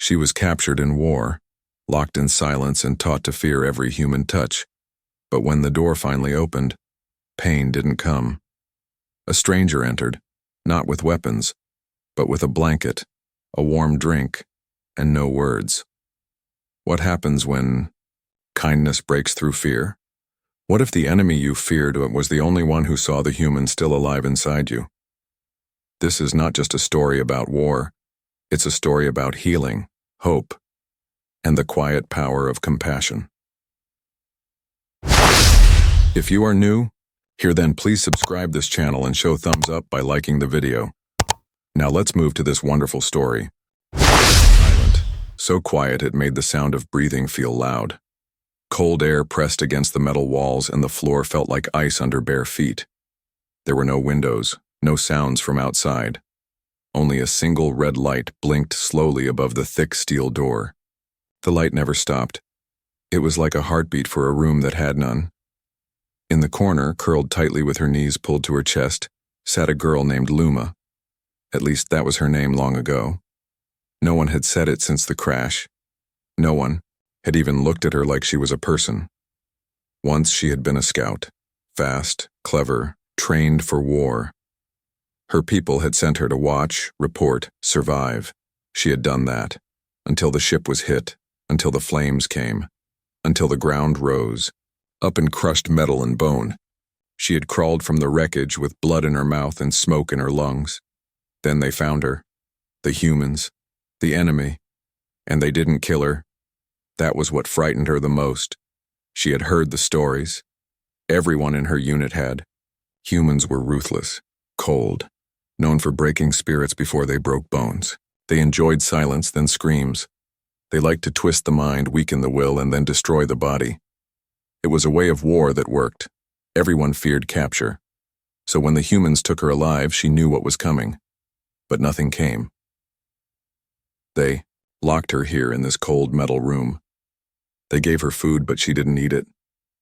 She was captured in war, locked in silence and taught to fear every human touch. But when the door finally opened, pain didn't come. A stranger entered, not with weapons, but with a blanket, a warm drink, and no words. What happens when kindness breaks through fear? What if the enemy you feared was the only one who saw the human still alive inside you? This is not just a story about war. It's a story about healing, hope, and the quiet power of compassion. If you are new, here then please subscribe this channel and show thumbs up by liking the video. Now let's move to this wonderful story. Silent, so quiet it made the sound of breathing feel loud. Cold air pressed against the metal walls and the floor felt like ice under bare feet. There were no windows, no sounds from outside. Only a single red light blinked slowly above the thick steel door. The light never stopped. It was like a heartbeat for a room that had none. In the corner, curled tightly with her knees pulled to her chest, sat a girl named Luma. At least that was her name long ago. No one had said it since the crash. No one had even looked at her like she was a person. Once she had been a scout, fast, clever, trained for war. Her people had sent her to watch, report, survive. She had done that, until the ship was hit, until the flames came, until the ground rose, up in crushed metal and bone. She had crawled from the wreckage with blood in her mouth and smoke in her lungs. Then they found her, the humans, the enemy, and they didn't kill her. That was what frightened her the most. She had heard the stories. Everyone in her unit had. Humans were ruthless, cold, known for breaking spirits before they broke bones. They enjoyed silence, then screams. They liked to twist the mind, weaken the will, and then destroy the body. It was a way of war that worked. Everyone feared capture. So when the humans took her alive, she knew what was coming. But nothing came. They locked her here in this cold metal room. They gave her food, but she didn't eat it.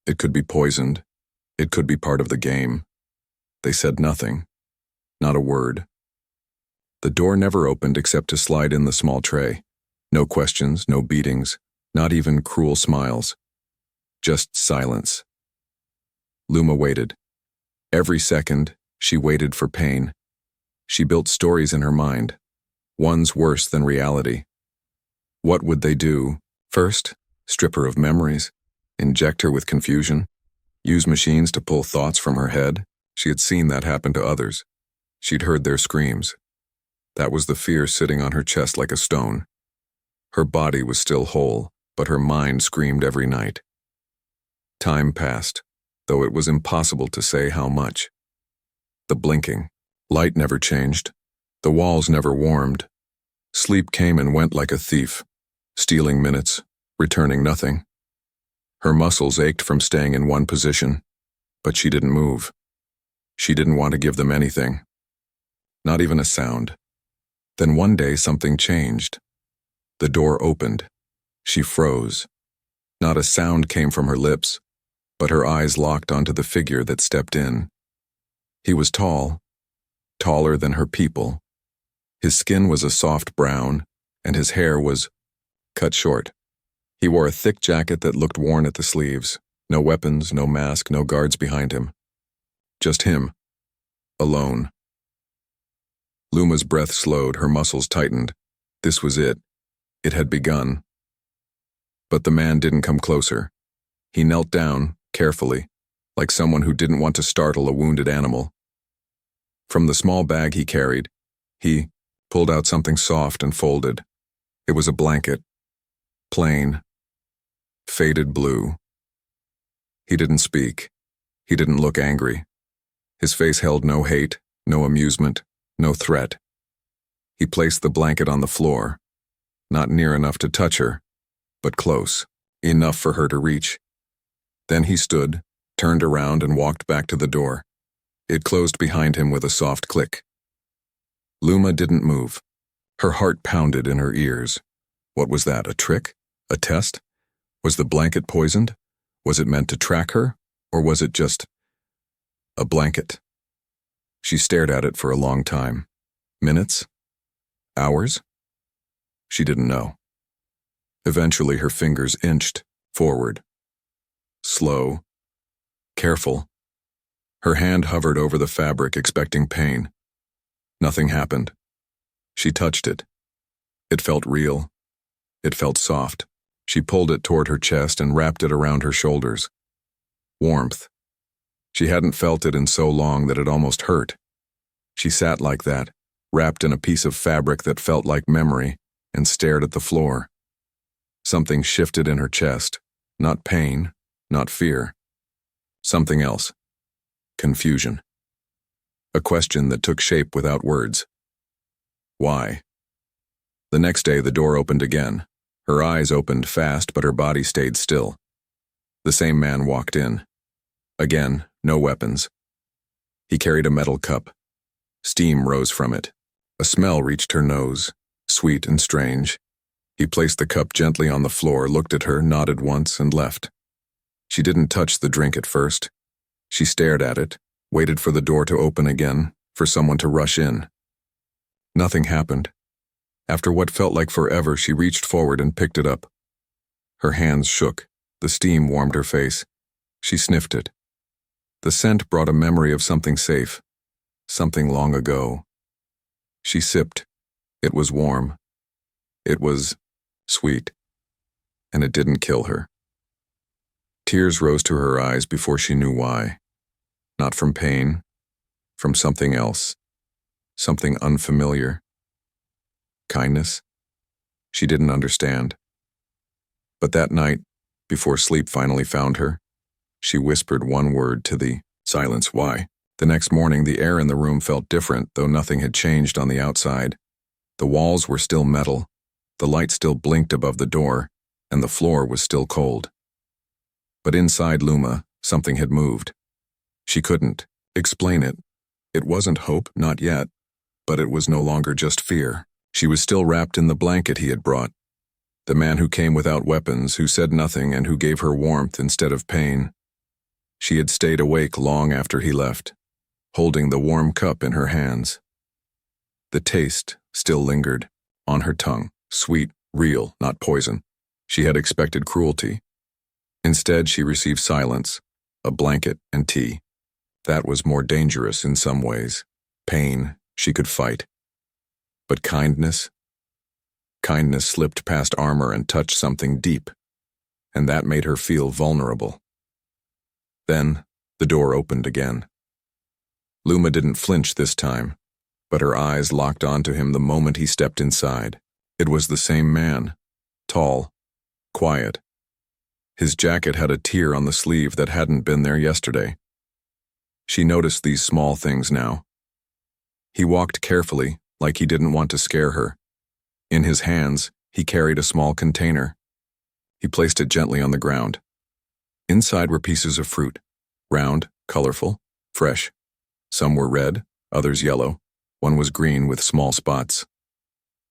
It could be poisoned. It could be part of the game. They said nothing. Not a word. The door never opened except to slide in the small tray. No questions, no beatings, not even cruel smiles. Just silence. Luma waited. Every second, she waited for pain. She built stories in her mind, ones worse than reality. What would they do? First, strip her of memories, inject her with confusion, use machines to pull thoughts from her head. She had seen that happen to others. She'd heard their screams. That was the fear sitting on her chest like a stone. Her body was still whole, but her mind screamed every night. Time passed, though it was impossible to say how much. The blinking. Light never changed. The walls never warmed. Sleep came and went like a thief, stealing minutes, returning nothing. Her muscles ached from staying in one position, but she didn't move. She didn't want to give them anything. Not even a sound. Then one day something changed. The door opened. She froze. Not a sound came from her lips, but her eyes locked onto the figure that stepped in. He was tall, taller than her people. His skin was a soft brown, and his hair was cut short. He wore a thick jacket that looked worn at the sleeves. No weapons, no mask, no guards behind him. Just him. Alone. Luma's breath slowed, her muscles tightened. This was it. It had begun. But the man didn't come closer. He knelt down, carefully, like someone who didn't want to startle a wounded animal. From the small bag he carried, he pulled out something soft and folded. It was a blanket. Plain. Faded blue. He didn't speak. He didn't look angry. His face held no hate, no amusement, no threat. He placed the blanket on the floor, not near enough to touch her, but close, enough for her to reach. Then he stood, turned around and walked back to the door. It closed behind him with a soft click. Luma didn't move. Her heart pounded in her ears. What was that, a trick? A test? Was the blanket poisoned? Was it meant to track her? Or was it just a blanket? She stared at it for a long time. Minutes? Hours? She didn't know. Eventually, her fingers inched forward. Slow, careful. Her hand hovered over the fabric, expecting pain. Nothing happened. She touched it. It felt real. It felt soft. She pulled it toward her chest and wrapped it around her shoulders. Warmth. She hadn't felt it in so long that it almost hurt. She sat like that, wrapped in a piece of fabric that felt like memory, and stared at the floor. Something shifted in her chest. Not pain, not fear. Something else. Confusion. A question that took shape without words. Why? The next day, the door opened again. Her eyes opened fast, but her body stayed still. The same man walked in. Again, no weapons. He carried a metal cup. Steam rose from it. A smell reached her nose, sweet and strange. He placed the cup gently on the floor, looked at her, nodded once, and left. She didn't touch the drink at first. She stared at it, waited for the door to open again, for someone to rush in. Nothing happened. After what felt like forever, she reached forward and picked it up. Her hands shook. The steam warmed her face. She sniffed it. The scent brought a memory of something safe, something long ago. She sipped. It was warm. It was sweet. And it didn't kill her. Tears rose to her eyes before she knew why. Not from pain, from something else, something unfamiliar. Kindness? She didn't understand. But that night, before sleep finally found her, she whispered one word to the silence. Why? The next morning, the air in the room felt different, though nothing had changed on the outside. The walls were still metal, the light still blinked above the door, and the floor was still cold. But inside Luma, something had moved. She couldn't explain it. It wasn't hope, not yet, but it was no longer just fear. She was still wrapped in the blanket he had brought. The man who came without weapons, who said nothing and who gave her warmth instead of pain. She had stayed awake long after he left, holding the warm cup in her hands. The taste still lingered on her tongue, sweet, real, not poison. She had expected cruelty. Instead, she received silence, a blanket and tea. That was more dangerous in some ways. Pain, she could fight. But kindness? Kindness slipped past armor and touched something deep, and that made her feel vulnerable. Then, the door opened again. Luma didn't flinch this time, but her eyes locked onto him the moment he stepped inside. It was the same man, tall, quiet. His jacket had a tear on the sleeve that hadn't been there yesterday. She noticed these small things now. He walked carefully, like he didn't want to scare her. In his hands, he carried a small container. He placed it gently on the ground. Inside were pieces of fruit, round, colorful, fresh. Some were red, others yellow. One was green with small spots.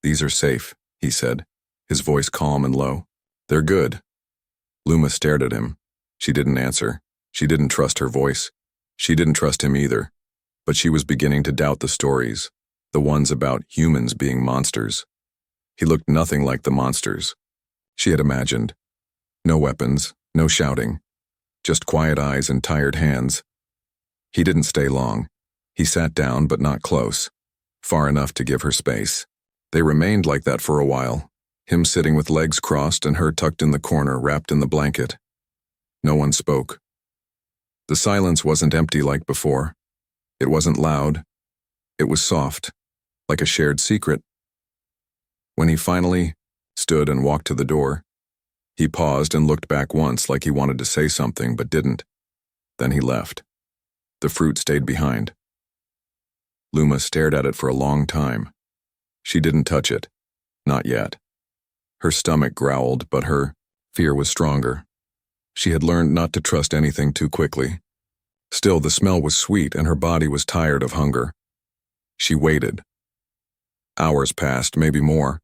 "These are safe," he said, his voice calm and low. "They're good." Luma stared at him. She didn't answer. She didn't trust her voice. She didn't trust him either. But she was beginning to doubt the stories, the ones about humans being monsters. He looked nothing like the monsters she had imagined. No weapons, no shouting, just quiet eyes and tired hands. He didn't stay long. He sat down, but not close, far enough to give her space. They remained like that for a while, him sitting with legs crossed and her tucked in the corner, wrapped in the blanket. No one spoke. The silence wasn't empty like before. It wasn't loud. It was soft, like a shared secret. When he finally stood and walked to the door, he paused and looked back once like he wanted to say something but didn't. Then he left. The fruit stayed behind. Luma stared at it for a long time. She didn't touch it. Not yet. Her stomach growled, but her fear was stronger. She had learned not to trust anything too quickly. Still, the smell was sweet and her body was tired of hunger. She waited. Hours passed, maybe more.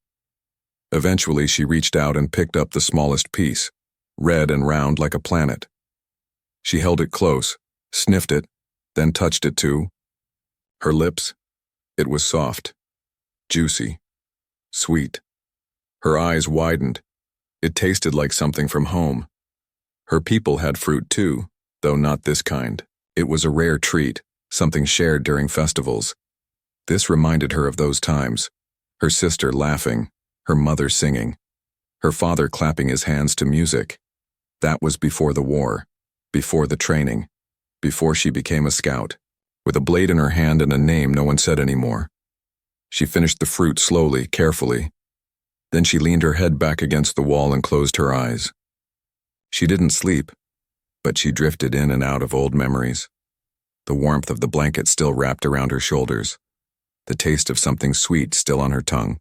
Eventually, she reached out and picked up the smallest piece, red and round like a planet. She held it close, sniffed it, then touched it too. Her lips, it was soft, juicy, sweet. Her eyes widened. It tasted like something from home. Her people had fruit too, though not this kind. It was a rare treat, something shared during festivals. This reminded her of those times. Her sister laughing, her mother singing, her father clapping his hands to music. That was before the war, before the training, before she became a scout, with a blade in her hand and a name no one said anymore. She finished the fruit slowly, carefully. Then she leaned her head back against the wall and closed her eyes. She didn't sleep, but she drifted in and out of old memories. The warmth of the blanket still wrapped around her shoulders, the taste of something sweet still on her tongue.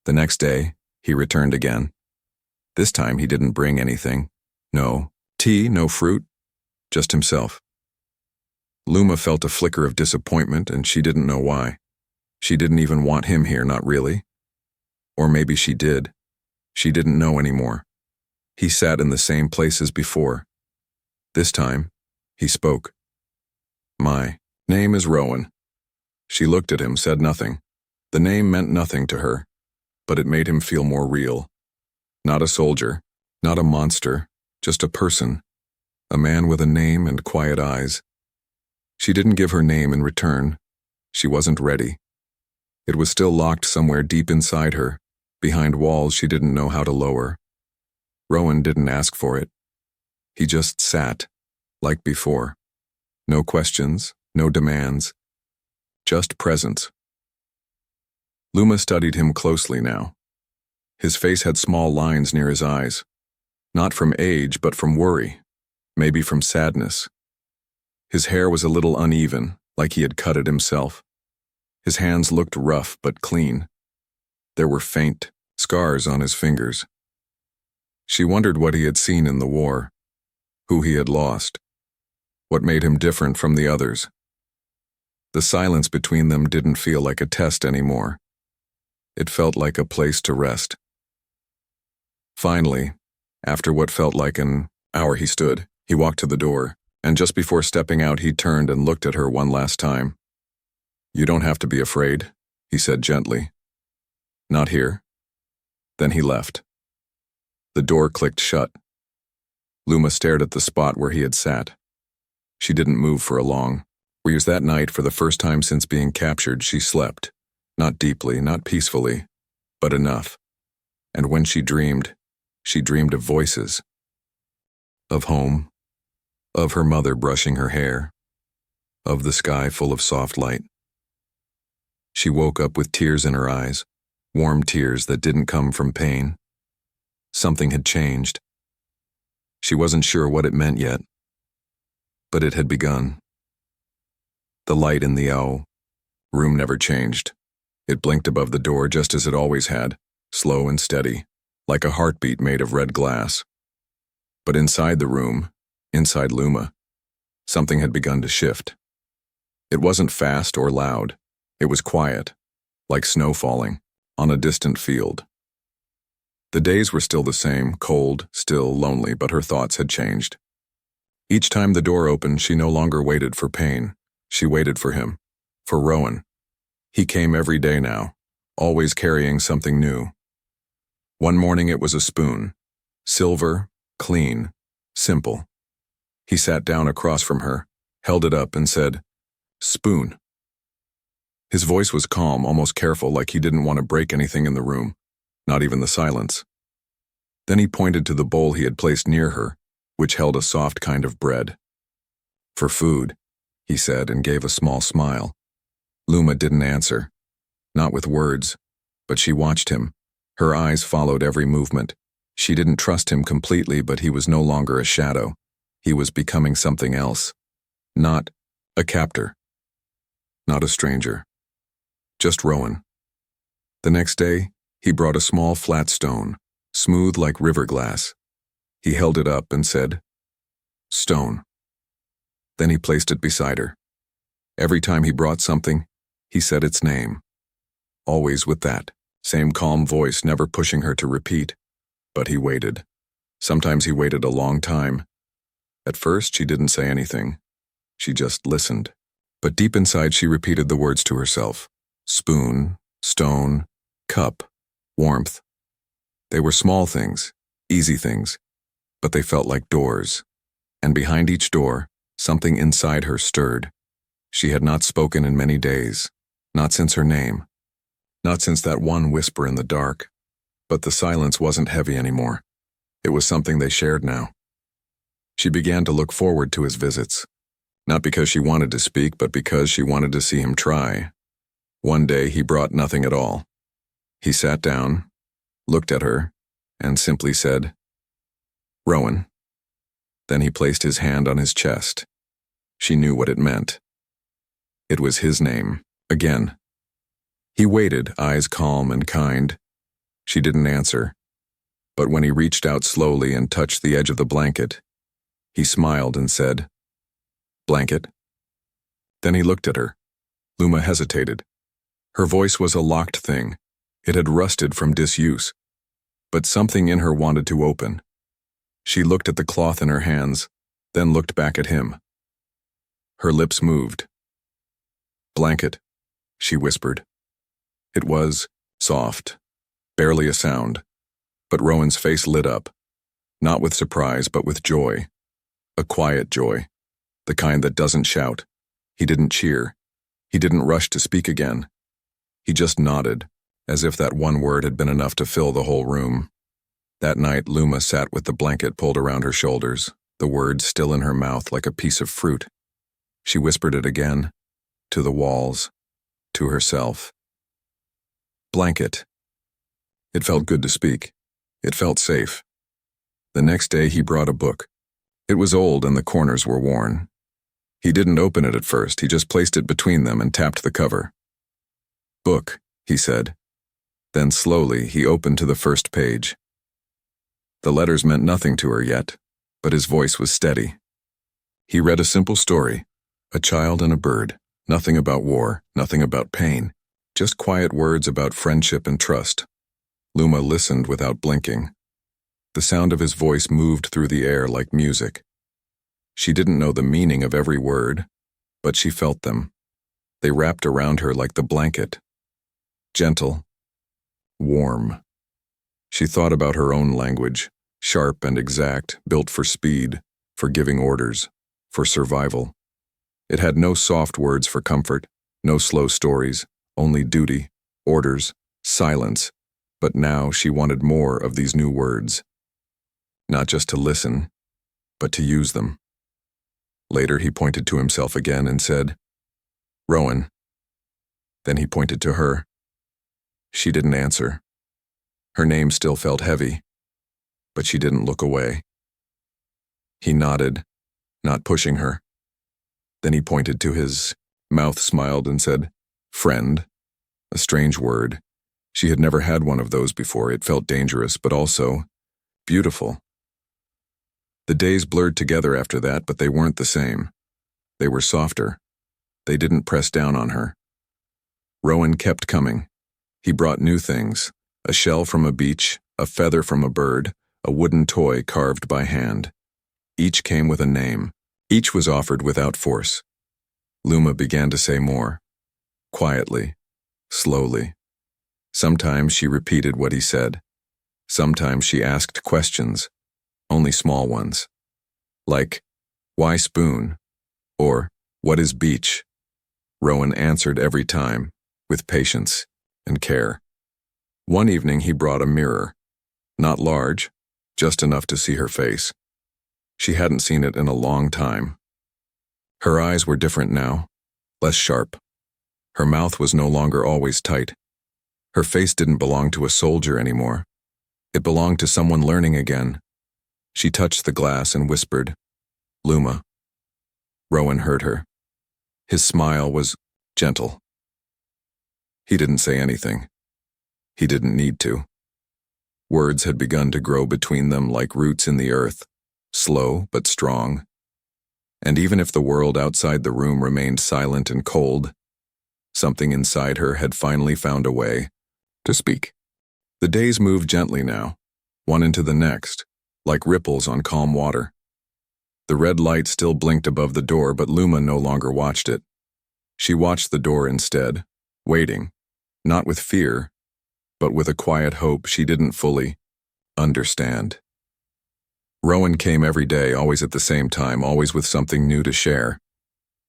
The next day, he returned again. This time he didn't bring anything. No tea, no fruit, just himself. Luma felt a flicker of disappointment, and she didn't know why. She didn't even want him here, not really. Or maybe she did. She didn't know anymore. He sat in the same place as before. This time, he spoke. "My name is Rowan." She looked at him, said nothing. The name meant nothing to her, but it made him feel more real. Not a soldier, not a monster, just a person. A man with a name and quiet eyes. She didn't give her name in return. She wasn't ready. It was still locked somewhere deep inside her, behind walls she didn't know how to lower. Rowan didn't ask for it. He just sat, like before. No questions, no demands, just presence. Luma studied him closely now. His face had small lines near his eyes, not from age but from worry, maybe from sadness. His hair was a little uneven, like he had cut it himself. His hands looked rough but clean. There were faint scars on his fingers. She wondered what he had seen in the war, who he had lost, what made him different from the others. The silence between them didn't feel like a test anymore. It felt like a place to rest. Finally, after what felt like an hour, he stood. He walked to the door, and just before stepping out, he turned and looked at her one last time. "You don't have to be afraid," he said gently. "Not here." Then he left. The door clicked shut. Luma stared at the spot where he had sat. She didn't move for a long. Whereas that night, for the first time since being captured, she slept. Not deeply, not peacefully, but enough. And when she dreamed of voices. Of home. Of her mother brushing her hair. Of the sky full of soft light. She woke up with tears in her eyes, warm tears that didn't come from pain. Something had changed. She wasn't sure what it meant yet, but it had begun. The light in the room never changed. It blinked above the door just as it always had, slow and steady, like a heartbeat made of red glass. But inside the room, inside Luma, something had begun to shift. It wasn't fast or loud. It was quiet, like snow falling on a distant field. The days were still the same, cold, still, lonely, but her thoughts had changed. Each time the door opened, she no longer waited for pain. She waited for him, for Rowan. He came every day now, always carrying something new. One morning it was a spoon, silver, clean, simple. He sat down across from her, held it up and said, "Spoon." His voice was calm, almost careful, like he didn't want to break anything in the room, not even the silence. Then he pointed to the bowl he had placed near her, which held a soft kind of bread. "For food," he said, and gave a small smile. Luma didn't answer, not with words, but she watched him. Her eyes followed every movement. She didn't trust him completely, but he was no longer a shadow. He was becoming something else. Not a captor. Not a stranger. Just Rowan. The next day, he brought a small flat stone, smooth like river glass. He held it up and said, "Stone." Then he placed it beside her. Every time he brought something, he said its name. Always with that same calm voice, never pushing her to repeat. But he waited. Sometimes he waited a long time. At first, she didn't say anything. She just listened. But deep inside, she repeated the words to herself. Spoon, stone, cup, warmth. They were small things, easy things, but they felt like doors. And behind each door, something inside her stirred. She had not spoken in many days, not since her name, not since that one whisper in the dark. But the silence wasn't heavy anymore. It was something they shared now. She began to look forward to his visits, not because she wanted to speak, but because she wanted to see him try. One day he brought nothing at all. He sat down, looked at her, and simply said, "Rowan." Then he placed his hand on his chest. She knew what it meant. It was his name, again. He waited, eyes calm and kind. She didn't answer, but when he reached out slowly and touched the edge of the blanket, he smiled and said, "Blanket?" Then he looked at her. Luma hesitated. Her voice was a locked thing. It had rusted from disuse, but something in her wanted to open. She looked at the cloth in her hands, then looked back at him. Her lips moved. "Blanket," she whispered. It was soft, barely a sound, but Rowan's face lit up, not with surprise but with joy. A quiet joy, the kind that doesn't shout. He didn't cheer. He didn't rush to speak again. He just nodded, as if that one word had been enough to fill the whole room. That night, Luma sat with the blanket pulled around her shoulders, the words still in her mouth like a piece of fruit. She whispered it again, to the walls, to herself. Blanket. It felt good to speak. It felt safe. The next day he brought a book. It was old and the corners were worn. He didn't open it at first, he just placed it between them and tapped the cover. "Book," he said. Then slowly he opened to the first page. The letters meant nothing to her yet, but his voice was steady. He read a simple story, a child and a bird, nothing about war, nothing about pain, just quiet words about friendship and trust. Luma listened without blinking. The sound of his voice moved through the air like music. She didn't know the meaning of every word, but she felt them. They wrapped around her like the blanket. Gentle, warm. She thought about her own language, sharp and exact, built for speed, for giving orders, for survival. It had no soft words for comfort, no slow stories, only duty, orders, silence. But now she wanted more of these new words. Not just to listen, but to use them. Later he pointed to himself again and said, "Rowan." Then he pointed to her. She didn't answer. Her name still felt heavy, but she didn't look away. He nodded, not pushing her. Then he pointed to his mouth, smiled and said, "Friend," a strange word. She had never had one of those before. It felt dangerous, but also beautiful. The days blurred together after that, but they weren't the same. They were softer. They didn't press down on her. Rowan kept coming. He brought new things, a shell from a beach, a feather from a bird, a wooden toy carved by hand. Each came with a name. Each was offered without force. Luma began to say more, quietly, slowly. Sometimes she repeated what he said. Sometimes she asked questions, only small ones, like, "Why spoon?" or "What is beach?" Rowan answered every time, with patience and care. One evening he brought a mirror, not large, just enough to see her face. She hadn't seen it in a long time. Her eyes were different now, less sharp. Her mouth was no longer always tight. Her face didn't belong to a soldier anymore. It belonged to someone learning again. She touched the glass and whispered, "Luma." Rowan heard her. His smile was gentle. He didn't say anything. He didn't need to. Words had begun to grow between them like roots in the earth, slow but strong. And even if the world outside the room remained silent and cold, something inside her had finally found a way to speak. The days moved gently now, one into the next, like ripples on calm water. The red light still blinked above the door, but Luma no longer watched it. She watched the door instead, waiting, not with fear, but with a quiet hope she didn't fully understand. Rowan came every day, always at the same time, always with something new to share.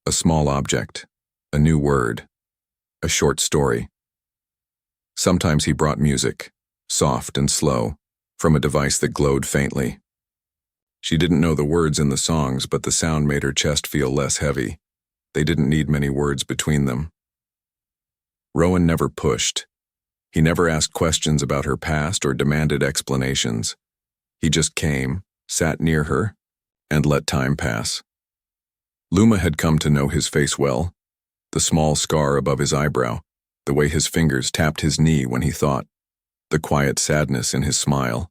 A small object, a new word, a short story. Sometimes he brought music, soft and slow, from a device that glowed faintly. She didn't know the words in the songs, but the sound made her chest feel less heavy. They didn't need many words between them. Rowan never pushed. He never asked questions about her past or demanded explanations. He just came, sat near her, and let time pass. Luma had come to know his face well, the small scar above his eyebrow, the way his fingers tapped his knee when he thought, the quiet sadness in his smile.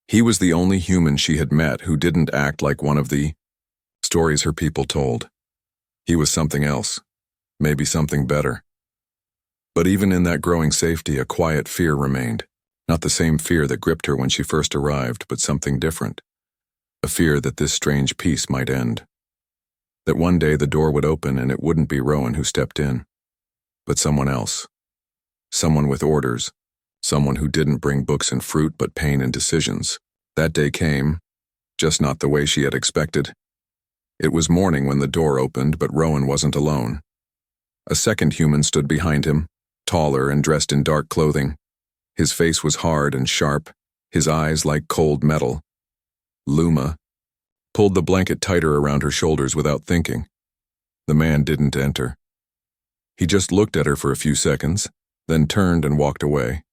He was the only human she had met who didn't act like one of the stories her people told. He was something else, maybe something better. But even in that growing safety, a quiet fear remained. Not the same fear that gripped her when she first arrived, but something different. A fear that this strange peace might end. That one day the door would open and it wouldn't be Rowan who stepped in, but someone else. Someone with orders. Someone who didn't bring books and fruit, but pain and decisions. That day came, just not the way she had expected. It was morning when the door opened, but Rowan wasn't alone. A second human stood behind him, taller and dressed in dark clothing. His face was hard and sharp, his eyes like cold metal. Luma pulled the blanket tighter around her shoulders without thinking. The man didn't enter. He just looked at her for a few seconds, then turned and walked away.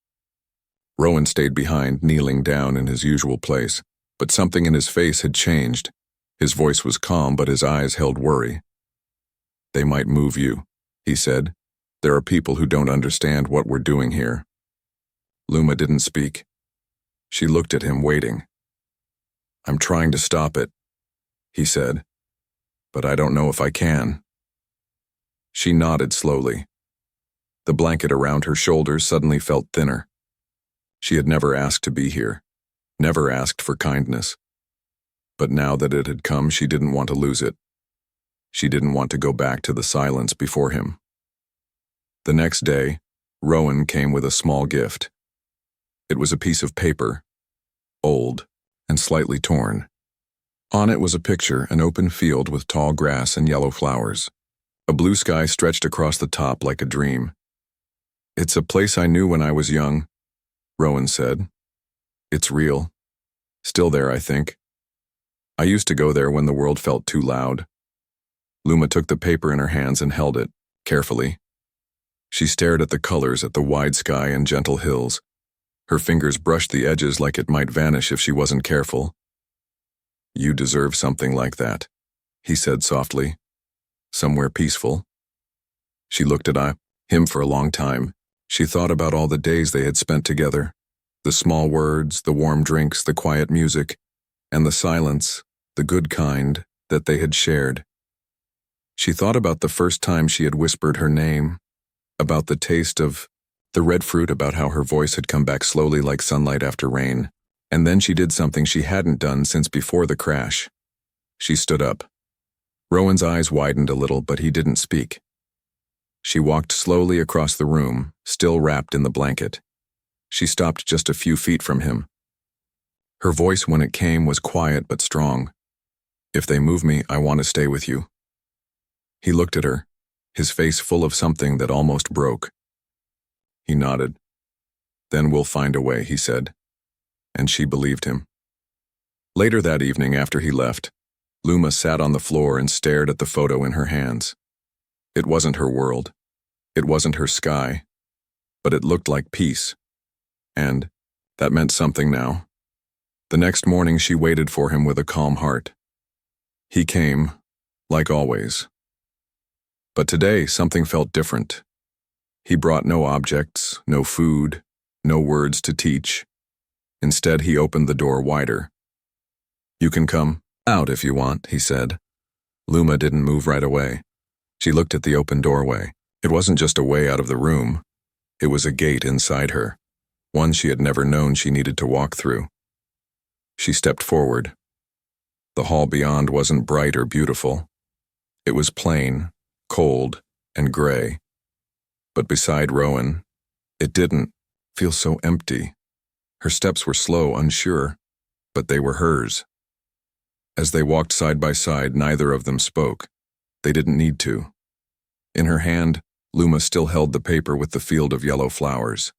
Rowan stayed behind, kneeling down in his usual place, but something in his face had changed. His voice was calm, but his eyes held worry. "They might move you," he said. "There are people who don't understand what we're doing here." Luma didn't speak. She looked at him, waiting. "I'm trying to stop it," he said, "but I don't know if I can." She nodded slowly. The blanket around her shoulders suddenly felt thinner. She had never asked to be here, never asked for kindness. But now that it had come, she didn't want to lose it. She didn't want to go back to the silence before him. The next day, Rowan came with a small gift. It was a piece of paper, old and slightly torn. On it was a picture, an open field with tall grass and yellow flowers. A blue sky stretched across the top like a dream. "It's a place I knew when I was young," Rowan said. "It's real. Still there, I think. I used to go there when the world felt too loud." Luma took the paper in her hands and held it, carefully. She stared at the colors, at the wide sky and gentle hills. Her fingers brushed the edges like it might vanish if she wasn't careful. "You deserve something like that," he said softly. "Somewhere peaceful." She looked at him for a long time. She thought about all the days they had spent together. The small words, the warm drinks, the quiet music, and the silence, the good kind, that they had shared. She thought about the first time she had whispered her name, about the taste of the red fruit, about how her voice had come back slowly like sunlight after rain. And then she did something she hadn't done since before the crash. She stood up. Rowan's eyes widened a little, but he didn't speak. She walked slowly across the room, still wrapped in the blanket. She stopped just a few feet from him. Her voice, when it came, was quiet but strong. "If they move me, I want to stay with you." He looked at her, his face full of something that almost broke. He nodded. "Then we'll find a way," he said. And she believed him. Later that evening, after he left, Luma sat on the floor and stared at the photo in her hands. It wasn't her world. It wasn't her sky. But it looked like peace. And that meant something now. The next morning she waited for him with a calm heart. He came, like always. But today something felt different. He brought no objects, no food, no words to teach. Instead, he opened the door wider. "You can come out if you want," he said. Luma didn't move right away. She looked at the open doorway. It wasn't just a way out of the room. It was a gate inside her, one she had never known she needed to walk through. She stepped forward. The hall beyond wasn't bright or beautiful. It was plain, cold, and gray. But beside Rowan, it didn't feel so empty. Her steps were slow, unsure, but they were hers. As they walked side by side, neither of them spoke. They didn't need to. In her hand, Luma still held the paper with the field of yellow flowers.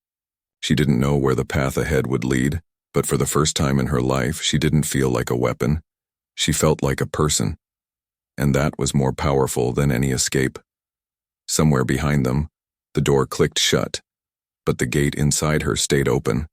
She didn't know where the path ahead would lead, but for the first time in her life, she didn't feel like a weapon. She felt like a person, and that was more powerful than any escape. Somewhere behind them, the door clicked shut, but the gate inside her stayed open.